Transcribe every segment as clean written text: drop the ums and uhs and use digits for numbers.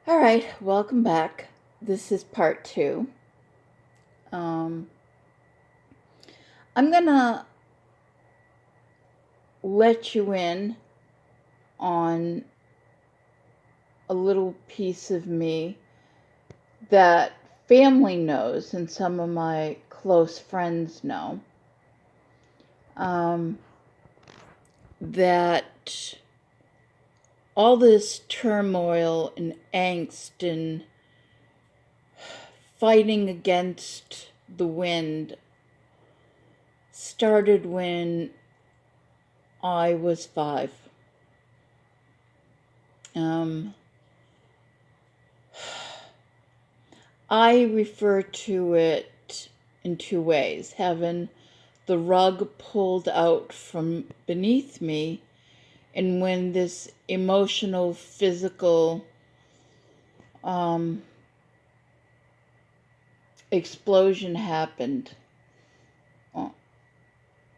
All right, welcome back. This is part two. Um, I'm gonna let you in on a little piece of me that family knows and some of my close friends know. Um, that all this turmoil and angst and fighting against the wind started when I was 5. Um, I refer to it in two ways: having the rug pulled out from beneath me, and when this emotional, physical um, explosion happened. Uh,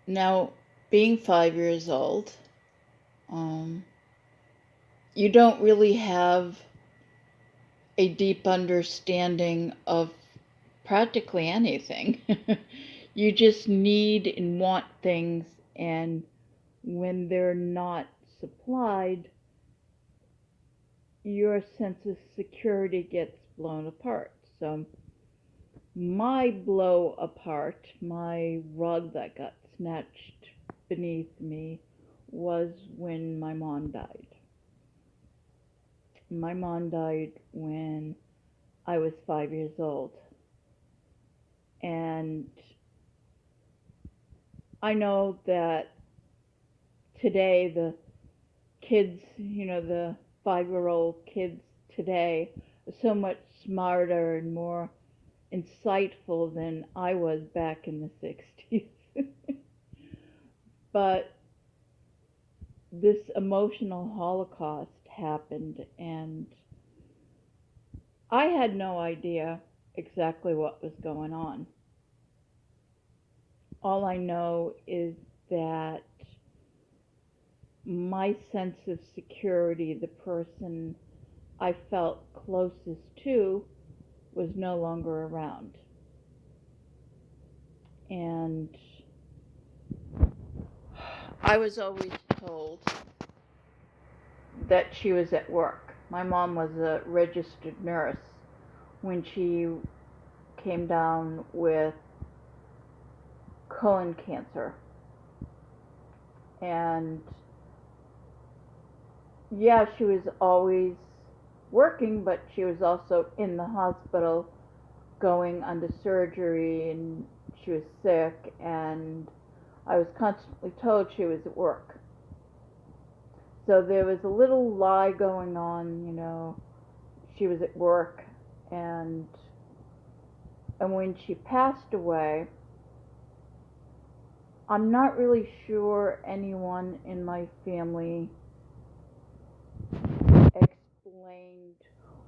Now, being 5 years old, um, you don't really have a deep understanding of practically anything. You just need and want things, and when they're not supplied, your sense of security gets blown apart. So, my blow apart, my rug that got snatched beneath me, was when my mom died. My mom died when I was 5 years old. And I know that today the kids, the 5-year old kids today are so much smarter and more insightful than I was back in the 60s. But this emotional holocaust happened, and I had no idea exactly what was going on. All I know is that my sense of security, the person I felt closest to, was no longer around. And I was always told that she was at work. My mom was a registered nurse when she came down with colon cancer. And yeah, she was always working, but she was also in the hospital going under surgery, and she was sick, and I was constantly told she was at work. So there was a little lie going on, she was at work, and when she passed away, I'm not really sure anyone in my family explained,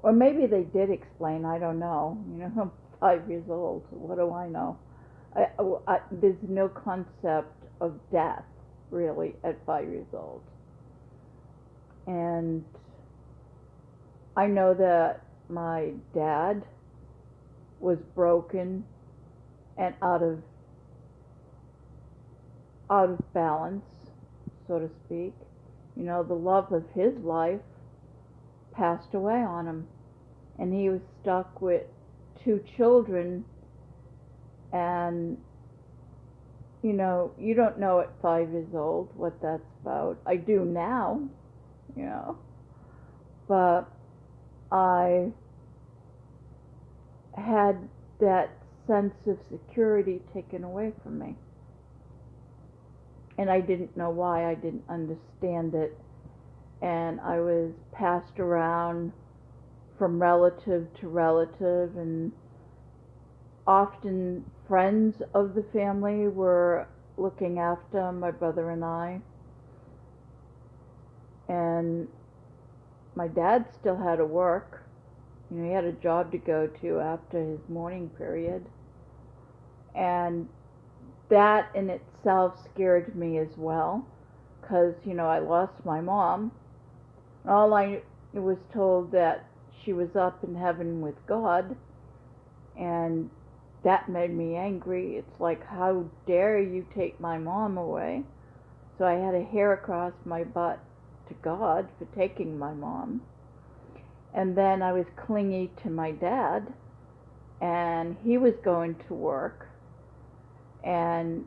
or maybe they did explain, I don't know. I'm 5 years old, what do I know? There's no concept of death, really, at 5 years old. And I know that my dad was broken and out of balance, so to speak. The love of his life passed away on him, and he was stuck with two children. And you don't know at 5 years old what that's about. I do now, you know, but I had that sense of security taken away from me. And I didn't know why, I didn't understand it. And I was passed around from relative to relative, and often friends of the family were looking after my brother and I. And my dad still had to work. He had a job to go to after his mourning period. And that in itself scared me as well, because, I lost my mom. All I was told that she was up in heaven with God, and that made me angry. It's like, how dare you take my mom away? So I had a hair across my butt to God for taking my mom. And then I was clingy to my dad, and he was going to work, and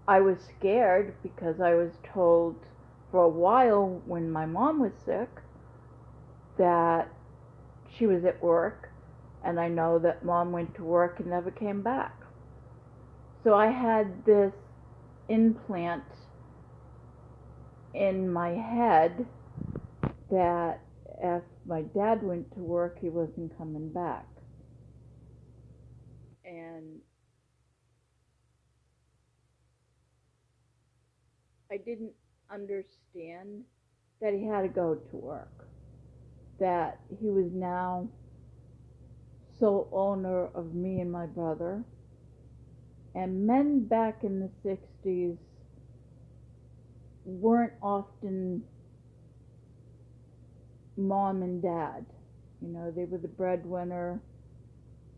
I was scared because I was told for a while when my mom was sick that she was at work, and I know that mom went to work and never came back. So I had this implant in my head that if my dad went to work, he wasn't coming back. And I didn't understand that he had to go to work, that he was now sole owner of me and my brother. And men back in the 60s weren't often mom and dad. You know, they were the breadwinner,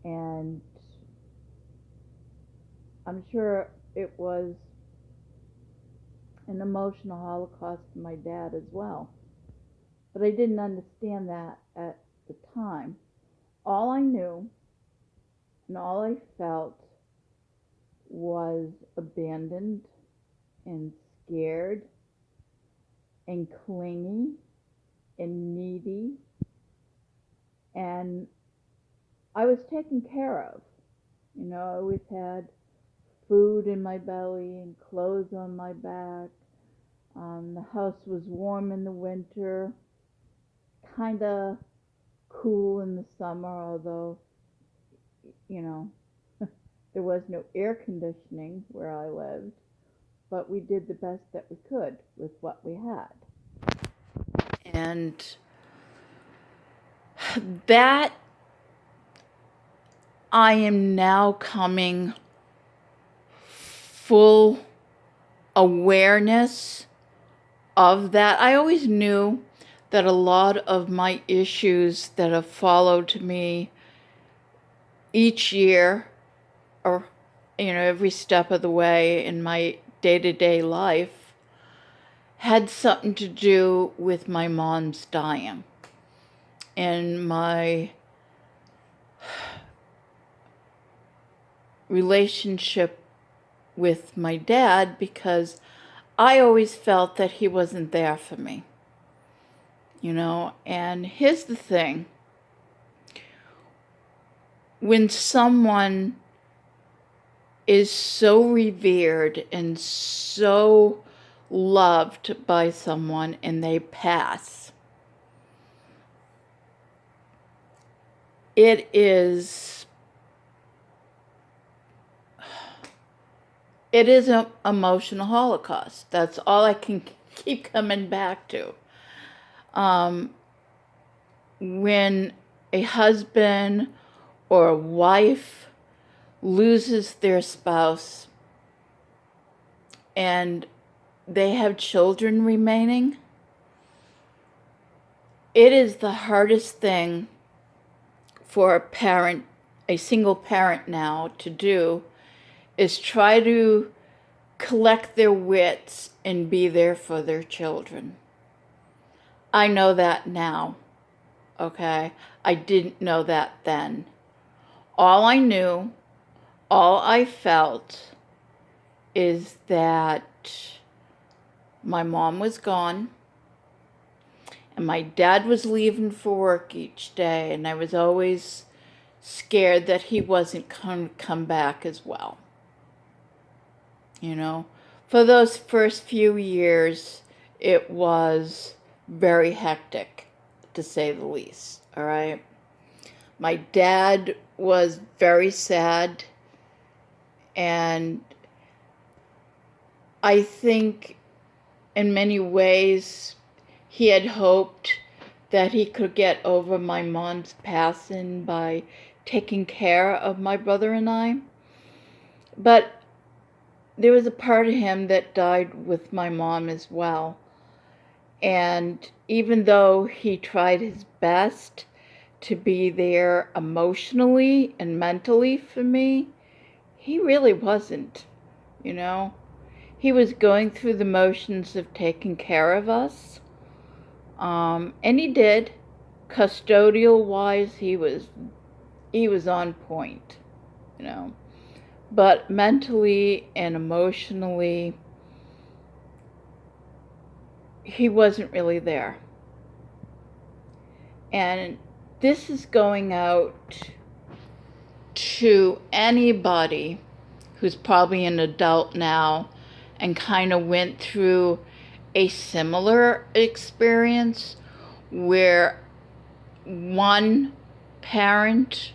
and I'm sure it was an emotional holocaust for my dad as well. But I didn't understand that at the time. All I knew and all I felt was abandoned and scared and clingy and needy, and I was taken care of. You know, I always had food in my belly and clothes on my back. The house was warm in the winter, kind of cool in the summer, although, you know, there was no air conditioning where I lived, but we did the best that we could with what we had. And that I am now coming full awareness of that. I always knew that a lot of my issues that have followed me each year, or every step of the way in my day-to-day life, had something to do with my mom's dying and my relationship with my dad, because I always felt that he wasn't there for me. And here's the thing. When someone is so revered and so loved by someone and they pass, it is an emotional holocaust. That's all I can keep coming back to. When a husband or a wife loses their spouse and they have children remaining, it is the hardest thing for a single parent now to do, is try to collect their wits and be there for their children. I know that now, okay? I didn't know that then. All I knew, all I felt is that my mom was gone and my dad was leaving for work each day, and I was always scared that he wasn't going to come back as well. For those first few years, it was very hectic, to say the least, all right? My dad was very sad, and I think in many ways he had hoped that he could get over my mom's passing by taking care of my brother and I. But there was a part of him that died with my mom as well. And even though he tried his best to be there emotionally and mentally for me, he really wasn't, you know. He was going through the motions of taking care of us. And he did. Custodial wise, he was on point, you know. But mentally and emotionally, he wasn't really there. And this is going out to anybody who's probably an adult now and kind of went through a similar experience where one parent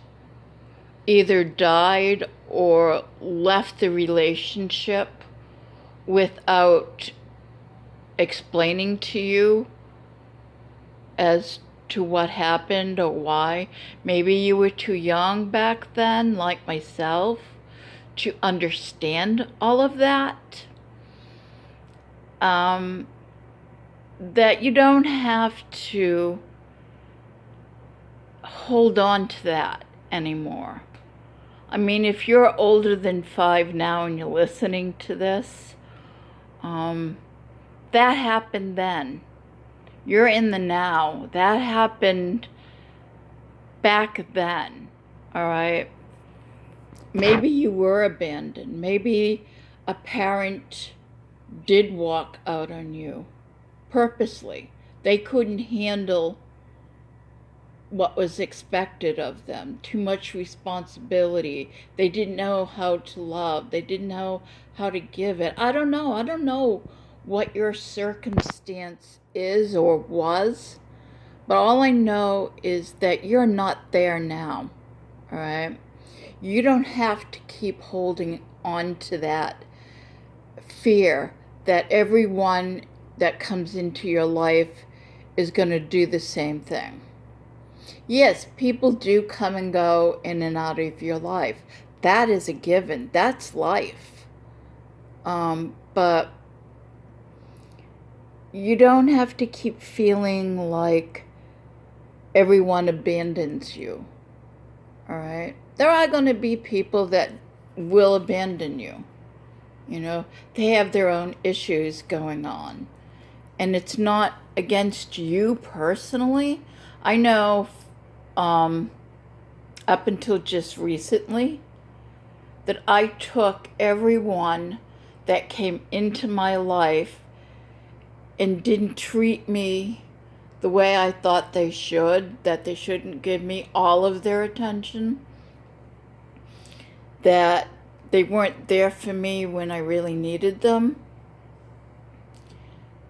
either died or left the relationship without explaining to you as to what happened or why. Maybe you were too young back then, like myself, to understand all of that. That you don't have to hold on to that anymore. I mean, if you're older than 5 now and you're listening to this, that happened then. You're in the now. That happened back then, all right? Maybe you were abandoned. Maybe a parent did walk out on you purposely. They couldn't handle what was expected of them. Too much responsibility. They didn't know how to love. They didn't know how to give it. I don't know. I don't know what your circumstance is or was, but all I know is that you're not there now, all right? You don't have to keep holding on to that fear that everyone that comes into your life is going to do the same thing. Yes, people do come and go in and out of your life. That is a given. That's life. But you don't have to keep feeling like everyone abandons you. All right? There are going to be people that will abandon you. You know, they have their own issues going on. And it's not against you personally. I know up until just recently that I took everyone that came into my life and didn't treat me the way I thought they should, that they shouldn't give me all of their attention, that they weren't there for me when I really needed them,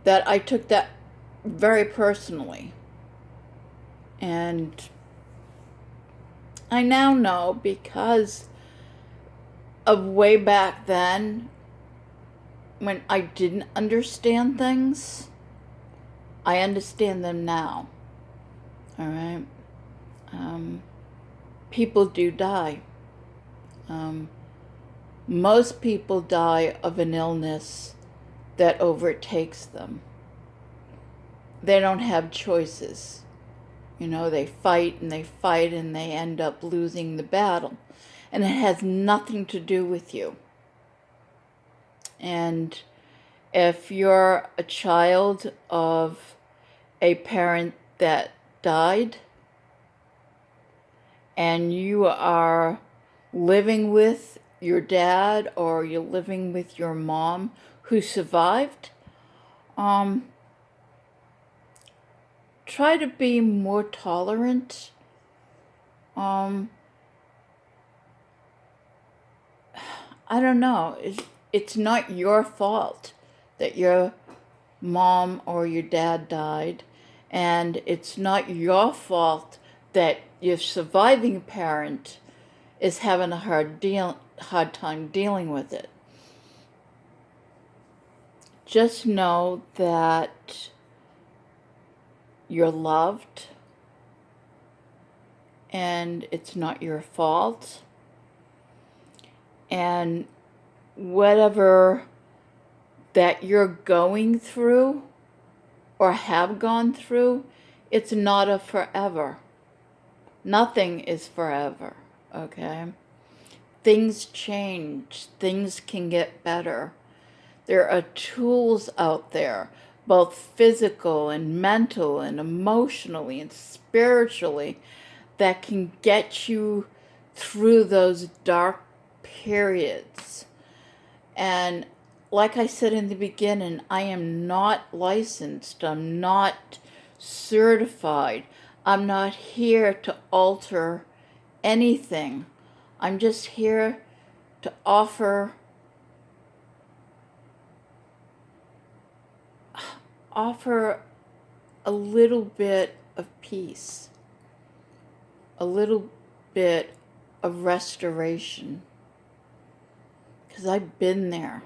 that I took that very personally. And I now know, because of way back then when I didn't understand things, I understand them now. All right? People do die. Most people die of an illness that overtakes them. They don't have choices. You know, they fight and they end up losing the battle. And it has nothing to do with you. And if you're a child of a parent that died and you are living with your dad or you're living with your mom who survived, try to be more tolerant. I don't know. It's not your fault that your mom or your dad died, and it's not your fault that your surviving parent is having a hard time dealing with it. Just know that you're loved and it's not your fault. And whatever that you're going through or have gone through, it's not a forever. Nothing is forever, okay? Things change. Things can get better. There are tools out there, both physical and mental and emotionally and spiritually, that can get you through those dark periods. And like I said in the beginning, I am not licensed. I'm not certified. I'm not here to alter anything. I'm just here to offer a little bit of peace, a little bit of restoration. Because I've been there.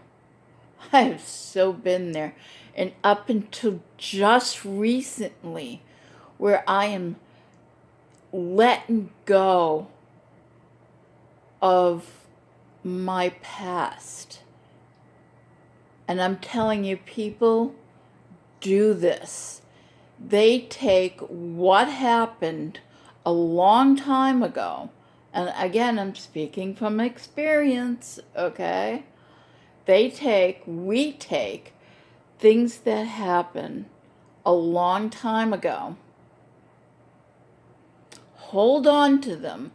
I have so been there. And up until just recently, where I am letting go of my past. And I'm telling you, people do this. They take what happened a long time ago, and again, I'm speaking from experience, okay? We take things that happened a long time ago, hold on to them,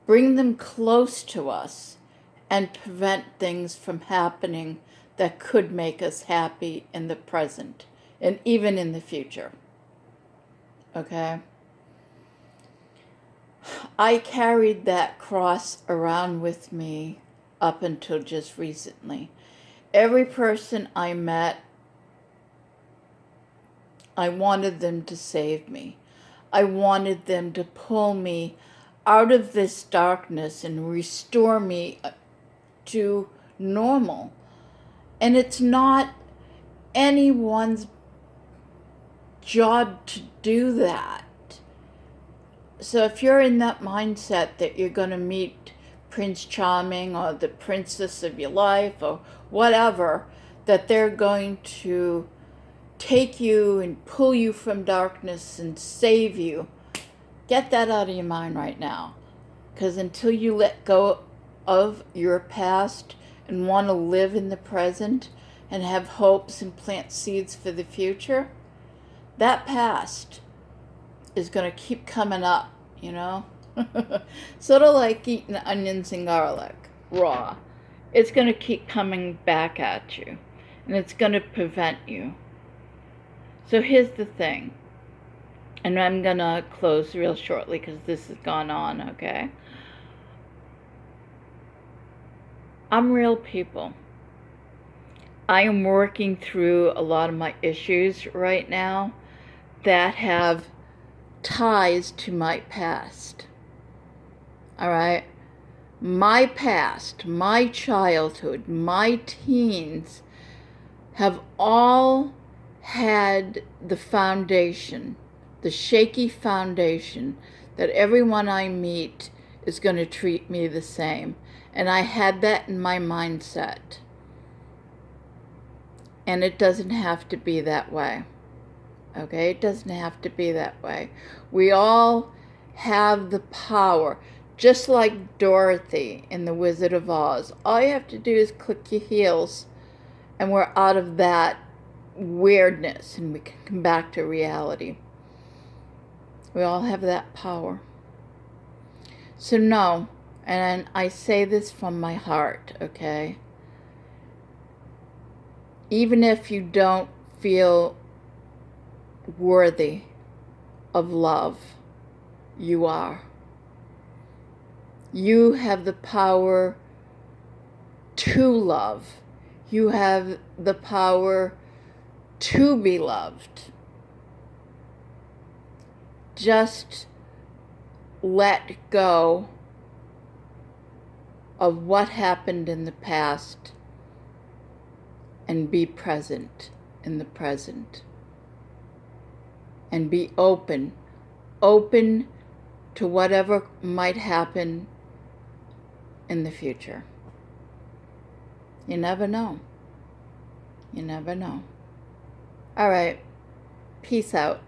bring them close to us, and prevent things from happening that could make us happy in the present and even in the future. Okay? I carried that cross around with me up until just recently. Every person I met, I wanted them to save me. I wanted them to pull me out of this darkness and restore me to normal. And it's not anyone's job to do that. So if you're in that mindset that you're going to meet Prince Charming or the princess of your life or whatever, that they're going to take you and pull you from darkness and save you, get that out of your mind right now. Because until you let go of your past and want to live in the present and have hopes and plant seeds for the future, that past is going to keep coming up, you know? Sort of like eating onions and garlic raw. It's going to keep coming back at you, and it's going to prevent you. So here's the thing, and I'm going to close real shortly because this has gone on, okay? I'm real people. I am working through a lot of my issues right now that have ties to my past. All right? My past, my childhood, my teens have all had the foundation, the shaky foundation, that everyone I meet is going to treat me the same. And I had that in my mindset. And it doesn't have to be that way. Okay? It doesn't have to be that way. We all have the power. Just like Dorothy in The Wizard of Oz. All you have to do is click your heels and we're out of that weirdness and we can come back to reality. We all have that power. So no, and I say this from my heart, okay? Even if you don't feel worthy of love, you are. You have the power to love. You have the power to be loved. Just let go of what happened in the past and be present in the present. And be open to whatever might happen in the future. You never know. You never know. All right. Peace out.